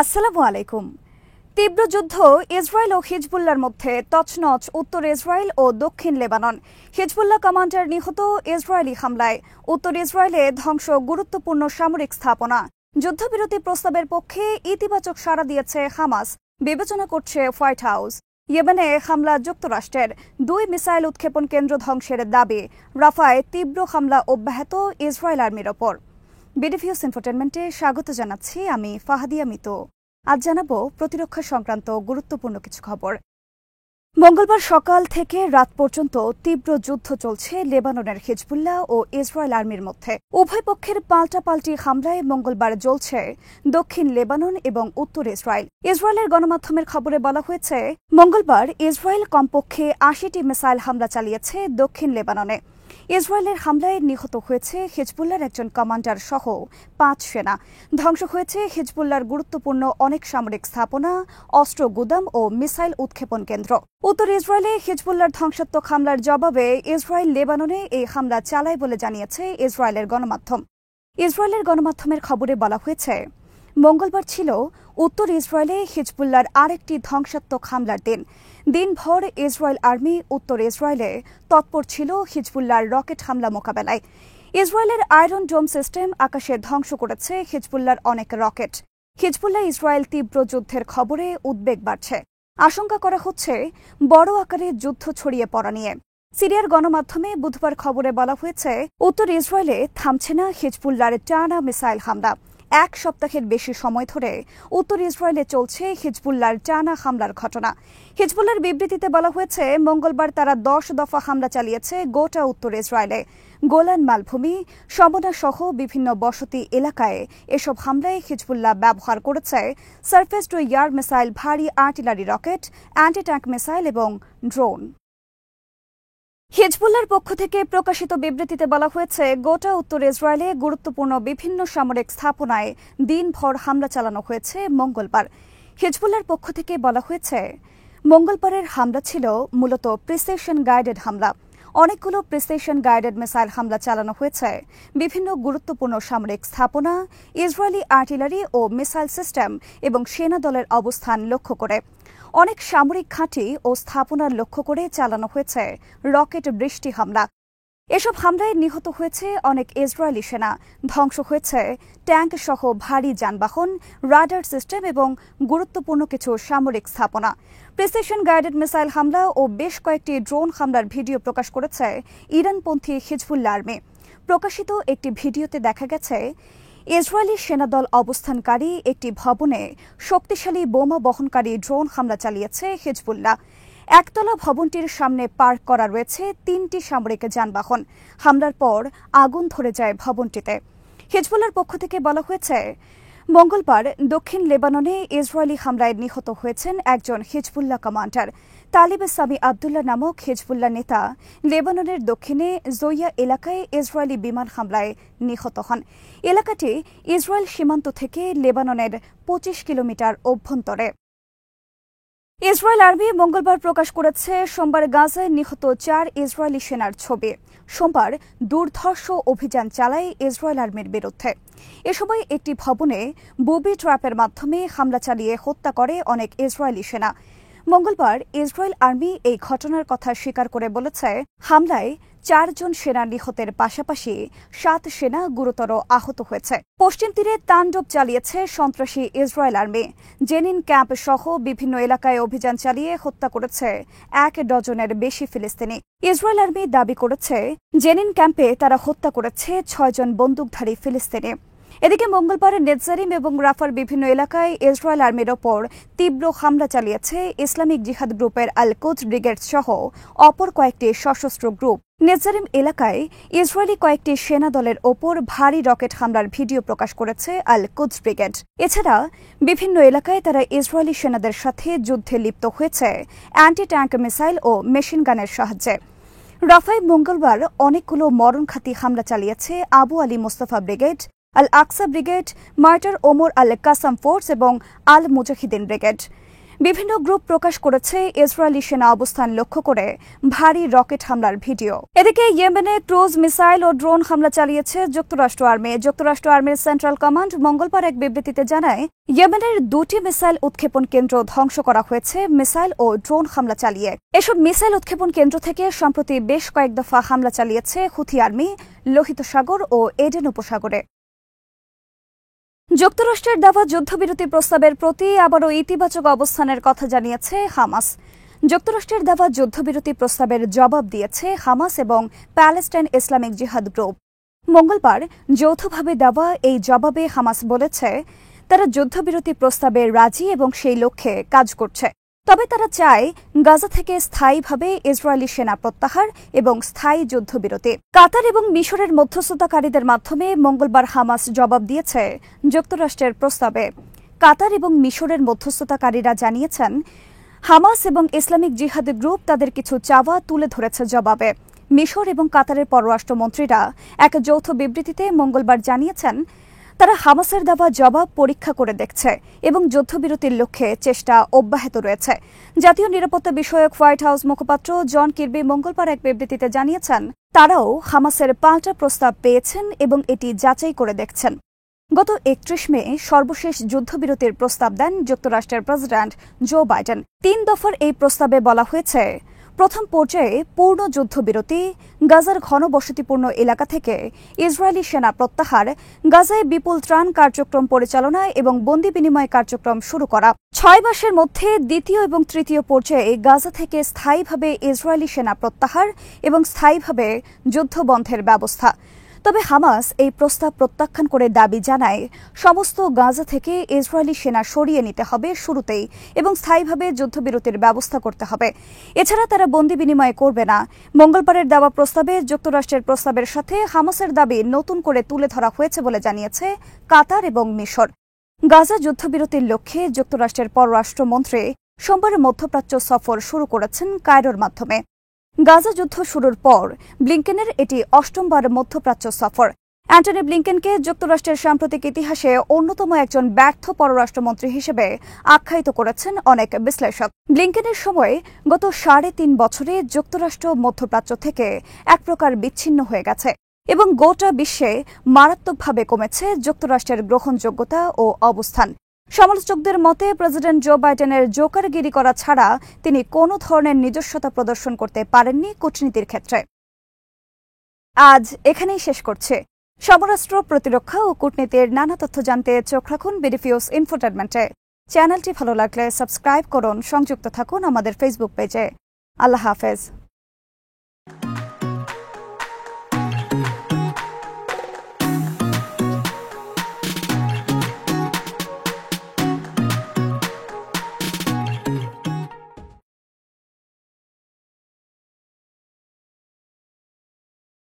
আসসালামু আলাইকুম। তীব্র যুদ্ধ ইসরায়েল ও হিজবুল্লাহর মধ্যে তছনছ উত্তর ইসরায়েল ও দক্ষিণ লেবানন। হিজবুল্লাহ কমান্ডার নিহত ইসরায়েলি হামলায় উত্তর ইসরায়েলে ধ্বংস গুরুত্বপূর্ণ সামরিক স্থাপনা। যুদ্ধবিরতি প্রস্তাবের পক্ষে ইতিবাচক সাড়া দিয়েছে হামাস, বিবেচনা করছে হোয়াইট হাউস। ইয়েমেনে হামলা যুক্তরাষ্ট্রের 2 মিসাইল উৎক্ষেপণ কেন্দ্র ধ্বংসের দাবি। রাফায় তীব্র হামলা অব্যাহত ইসরায়েল আর্মির ওপর। বিডিভিউস ইনফোটেনমেন্টে স্বাগত জানাচ্ছি আমি ফাহাদিয়া মিতু। আজ জানাবো প্রতিরক্ষা সংক্রান্ত গুরুত্বপূর্ণ কিছু খবর। মঙ্গলবার সকাল থেকে রাত পর্যন্ত তীব্র যুদ্ধ চলছে লেবাননের হিজবুল্লাহ ও ইসরায়েল আর্মির মধ্যে। উভয় পক্ষের পাল্টাপাল্টি হামলায় মঙ্গলবার জ্বলছে দক্ষিণ লেবানন এবং উত্তর ইসরায়েল। ইসরায়েলের গণমাধ্যমের খবরে বলা হয়েছে, মঙ্গলবার ইসরায়েল কমপক্ষে 80টি মিসাইল হামলা চালিয়েছে দক্ষিণ লেবাননে। ইসরায়েলের হামলায় নিহত হয়েছে হিজবুল্লাহর একজন কমান্ডার সহ 5 সেনা। ধ্বংস হয়েছে হিজবুল্লাহর গুরুত্বপূর্ণ অনেক সামরিক স্থাপনা, অস্ত্র গুদাম ও মিসাইল উৎক্ষেপণ কেন্দ্র। উত্তর ইসরায়েলে হিজবুল্লাহর ধ্বংসাত্মক হামলার জবাবে ইসরায়েল লেবাননে এই হামলা চালায় বলে জানিয়েছে ইসরায়েলের গণমাধ্যম। ইসরায়েলের গণমাধ্যমের খবরে বলা হয়েছে, মঙ্গলবার ছিল উত্তর ইসরায়েলে হিজবুল্লাহর আরেকটি ধ্বংসাত্মক হামলার দিন। দিনভর ইসরায়েল আর্মি উত্তর ইসরায়েলে তৎপর ছিল হিজবুল্লাহর রকেট হামলা মোকাবেলায়। ইসরায়েলের আয়রন ডোম সিস্টেম আকাশে ধ্বংস করেছে হিজবুল্লাহর অনেক রকেট। হিজবুল্লাহ ইসরায়েল তীব্র যুদ্ধের খবরে উদ্বেগ বাড়ছে। আশঙ্কা করা হচ্ছে বড় আকারে যুদ্ধ ছড়িয়ে পড়া নিয়ে। সিরিয়ার গণমাধ্যমে বুধবার খবরে বলা হয়েছে, উত্তর ইসরায়েলে থামছে না হিজবুল্লাহর টানা মিসাইল হামলা। 1 সপ্তাহের বেশি সময় ধরে উত্তর ইসরায়েলে চলছে হিজবুল্লাহর টানা হামলার ঘটনা। হিজবুল্লাহর বিবৃতিতে বলা হয়েছে, মঙ্গলবার তারা 10 দফা হামলা চালিয়েছে গোটা উত্তর ইসরায়েলে। গোলান মালভূমি, সমনা সহ বিভিন্ন বসতি এলাকায় এসব হামলায় হিজবুল্লাহ ব্যবহার করেছে সারফেস টু এয়ার মিসাইল, ভারী artillery rocket, anti tank missile এবং ড্রোন। হিজবুল্লাহর পক্ষ থেকে প্রকাশিত বিবৃতিতে বলা হয়েছে, গোটা উত্তর ইসরায়েলে গুরুত্বপূর্ণ বিভিন্ন সামরিক স্থাপনায় দিনভর হামলা চালানো হয়েছে মঙ্গলবার। হিজবুল্লাহর পক্ষ থেকে বলা হয়েছে, মঙ্গলবারের হামলা ছিল মূলত প্রিসিশন গাইডেড হামলা। অনেকগুলো প্রিসিশন গাইডেড মিসাইল হামলা চালানো হয়েছে বিভিন্ন গুরুত্বপূর্ণ সামরিক স্থাপনা, ইসরায়েলি আর্টিলারি ও মিসাইল সিস্টেম এবং সেনা দলের অবস্থান লক্ষ্য করে। অনেক সামরিক ঘাঁটি ও স্থাপনার লক্ষ্য করে চালানো হয়েছে রকেট বৃষ্টি হামলা। এসব হামলায় নিহত হয়েছে অনেক ইসরায়েলি সেনা। ধ্বংস হয়েছে ট্যাঙ্ক সহ ভারী যানবাহন, রাডার সিস্টেম এবং গুরুত্বপূর্ণ কিছু সামরিক স্থাপনা। প্রিসিশন গাইডেড মিসাইল হামলা ও বেশ কয়েকটি ড্রোন হামলার ভিডিও প্রকাশ করেছে ইরানপন্থী হিজবুল্লাহ আর্মি। প্রকাশিত একটি ভিডিওতে দেখা গেছে, ইসরায়েলি সেনাদল অবস্থানকারী একটি ভবনে শক্তিশালী বোমা বহনকারী ড্রোন হামলা চালিয়েছে হিজবুল্লাহ। একতলা ভবনটির সামনে পার্ক করা রয়েছে 3টি সামরিক যানবাহন। হামলার পর আগুন ধরে যায় ভবনটিতে। হিজবুল্লাহর পক্ষ থেকে বলা হয়েছে, মঙ্গলবার দক্ষিণ লেবাননে ইসরায়েলি হামলায় নিহত হয়েছেন একজন হিজবুল্লাহ কমান্ডার। তালিব সামি আবদুল্লাহ নামক হিজবুল্লাহ নেতা লেবাননের দক্ষিণে জইয়া এলাকায় ইসরায়েলি বিমান হামলায় নিহত হন। এলাকাটি ইসরায়েল সীমান্ত থেকে লেবাননের 25 কিলোমিটার অভ্যন্তরে। ইসরায়েল আর্মি মঙ্গলবার প্রকাশ করেছে সোমবার গাজায় নিহত 4 ইসরায়েলি সেনার ছবি। সোমবার দুর্ধর্ষ অভিযান চালায় ইসরায়েল আর্মির বিরুদ্ধে। এ সময় একটি ভবনে বুবি ট্র্যাপের মাধ্যমে হামলা চালিয়ে হত্যা করে অনেক ইসরায়েলি সেনা। মঙ্গলবার ইসরায়েল আর্মি এই ঘটনার কথা স্বীকার করে বলেছে, হামলায় 4 জন সেনা নিহতের পাশাপাশি 7 সেনা গুরুতর আহত হয়েছে। পশ্চিম তীরে তাণ্ডব চালিয়েছে সন্ত্রাসী ইসরায়েল আর্মি। জেনিন ক্যাম্প সহ বিভিন্ন এলাকায় অভিযান চালিয়ে হত্যা করেছে 1 ডজনের বেশি ফিলিস্তিনি। ইসরায়েল আর্মি দাবি করেছে, জেনিন ক্যাম্পে তারা হত্যা করেছে 6 জন বন্দুকধারী ফিলিস্তিনি। এদিকে মঙ্গলবার নেতজারিম এবং রাফার বিভিন্ন এলাকায় ইসরায়েল আর্মির ওপর তীব্র হামলা চালিয়েছে ইসলামিক জিহাদ গ্রুপের আল কুদস ব্রিগেড সহ অপর কয়েকটি সশস্ত্র গ্রুপ। নেতজারিম এলাকায় ইসরায়েলি কয়েকটি সেনা দলের ওপর ভারী রকেট হামলার ভিডিও প্রকাশ করেছে আল কুদস ব্রিগেড। এছাড়া বিভিন্ন এলাকায় তারা ইসরায়েলি সেনাদের সাথে যুদ্ধে লিপ্ত হয়েছে অ্যান্টি ট্যাঙ্ক মিসাইল ও মেশিন গানের সাহায্যে। রাফায় মঙ্গলবার অনেকগুলো মরণঘাতী হামলা চালিয়েছে আবু আলী মোস্তফা ব্রিগেড, আল আকসা ব্রিগেড, মার্টার ওমর আল কাসাম ফোর্স এবং আল মুজাহিদিন ব্রিগেড। বিভিন্ন গ্রুপ প্রকাশ করেছে ইসরায়েলি সেনা অবস্থান লক্ষ্য করে ভারী রকেট হামলার ভিডিও। এদিকে ইয়েমেনে ক্রুজ মিসাইল ও ড্রোন হামলা চালিয়েছে যুক্তরাষ্ট্র আর্মি। যুক্তরাষ্ট্র আর্মির সেন্ট্রাল কমান্ড মঙ্গলবার এক বিবৃতিতে জানায়, ইয়েমেনের 2টি মিসাইল উৎক্ষেপণ কেন্দ্র ধ্বংস করা হয়েছে মিসাইল ও ড্রোন হামলা চালিয়ে। এসব মিসাইল উৎক্ষেপণ কেন্দ্র থেকে সম্প্রতি বেশ কয়েক দফা হামলা চালিয়েছে হুথি আর্মি লোহিত সাগর ও এডেন উপসাগরে। যুক্তরাষ্ট্রের দেওয়া যুদ্ধবিরতি প্রস্তাবের প্রতি আবারও ইতিবাচক অবস্থানের কথা জানিয়েছে হামাস। যুক্তরাষ্ট্রের দেওয়া যুদ্ধবিরতি প্রস্তাবের জবাব দিয়েছে হামাস এবং প্যালেস্টাইন ইসলামিক জিহাদ গ্রুপ। মঙ্গলবার যৌথভাবে দেওয়া এই জবাবে হামাস বলেছে, তারা যুদ্ধবিরতি প্রস্তাবে রাজি এবং সেই লক্ষ্যে কাজ করছে। তবে তারা চায় গাজা থেকে স্থায়ীভাবে ইসরায়েলি সেনা প্রত্যাহার এবং স্থায়ী যুদ্ধবিরতি। কাতার এবং মিশরের মধ্যস্থতাকারীদের মাধ্যমে মঙ্গলবার হামাস জবাব দিয়েছে যুক্তরাষ্ট্রের প্রস্তাবে। কাতার এবং মিশরের মধ্যস্থতাকারীরা জানিয়েছেন, হামাস এবং ইসলামিক জিহাদ গ্রুপ তাদের কিছু চাওয়া তুলে ধরেছে জবাবে। মিশর এবং কাতারের পররাষ্ট্রমন্ত্রীরা এক যৌথ বিবৃতিতে মঙ্গলবার জানিয়েছেন, তারা হামাসের দেওয়া জবাব পরীক্ষা করে দেখছে এবং যুদ্ধবিরতির লক্ষ্যে চেষ্টা অব্যাহত রয়েছে। জাতীয় নিরাপত্তা বিষয়ক হোয়াইট হাউস মুখপাত্র জন কির্বি মঙ্গলবার এক বিবৃতিতে জানিয়েছেন, তারাও হামাসের পাল্টা প্রস্তাব পেয়েছেন এবং এটি যাচাই করে দেখছেন। গত 31 মে সর্বশেষ যুদ্ধবিরতির প্রস্তাব দেন যুক্তরাষ্ট্রের প্রেসিডেন্ট জো বাইডেন। 3 দফার এই প্রস্তাবে বলা হয়েছে, প্রথম পর্যায়ে পূর্ণ যুদ্ধবিরতি, গাজার ঘনবসতিপূর্ণ এলাকা থেকে ইসরায়েলি সেনা প্রত্যাহার, গাজায় বিপুল ত্রাণ কার্যক্রম পরিচালনা এবং বন্দী বিনিময় কার্যক্রম শুরু করা। 6 মাসের মধ্যে দ্বিতীয় এবং তৃতীয় পর্যায়ে গাজা থেকে স্থায়ীভাবে ইসরায়েলি সেনা প্রত্যাহার এবং স্থায়ীভাবে যুদ্ধবন্ধের ব্যবস্থা। তবে হামাস এই প্রস্তাব প্রত্যাখ্যান করে দাবি জানায়, সমস্ত গাজা থেকে ইসরায়েলি সেনা সরিয়ে নিতে হবে শুরুতেই এবং স্থায়ীভাবে যুদ্ধবিরতির ব্যবস্থা করতে হবে। এছাড়া তারা বন্দী বিনিময় করবে না। মঙ্গলবারের দেওয়া প্রস্তাবে যুক্তরাষ্ট্রের প্রস্তাবের সাথে হামাসের দাবি নতুন করে তুলে ধরা হয়েছে বলে জানিয়েছে কাতার এবং মিশর। গাজা যুদ্ধবিরতির লক্ষ্যে যুক্তরাষ্ট্রের পররাষ্ট্রমন্ত্রী সোমবার মধ্যপ্রাচ্য সফর শুরু করেছেন কায়রোর মাধ্যমে। গাজা যুদ্ধ শুরুর পর ব্লিংকেনের এটি 8বার মধ্যপ্রাচ্য সফর। অ্যান্টনি ব্লিংকেনকে যুক্তরাষ্ট্রের সাম্প্রতিক ইতিহাসে অন্যতম একজন ব্যর্থ পররাষ্ট্রমন্ত্রী হিসেবে আখ্যায়িত করেছেন অনেক বিশ্লেষক। ব্লিংকেনের সময় গত 3.5 বছরে যুক্তরাষ্ট্র মধ্যপ্রাচ্য থেকে এক প্রকার বিচ্ছিন্ন হয়ে গেছে এবং গোটা বিশ্বে মারাত্মকভাবে কমেছে যুক্তরাষ্ট্রের গ্রহণযোগ্যতা ও অবস্থান। সমালোচকদের মতে প্রেসিডেন্ট জো বাইডেনের জোকারগিরি করা ছাড়া তিনি কোনো ধরনের নিজস্বতা প্রদর্শন করতে পারেননি কূটনীতির ক্ষেত্রে। আজ এখানেই শেষ করছে। সমরাষ্ট্র, প্রতিরক্ষা ও কূটনীতির নানা তথ্য জানতে চোখ রাখুন বিডিফিউজ ইনফোটেনমেন্টে। চ্যানেলটি ভালো লাগলে সাবস্ক্রাইব করুন, সংযুক্ত থাকুন আমাদের ফেসবুক পেজে। আল্লাহ হাফেজ।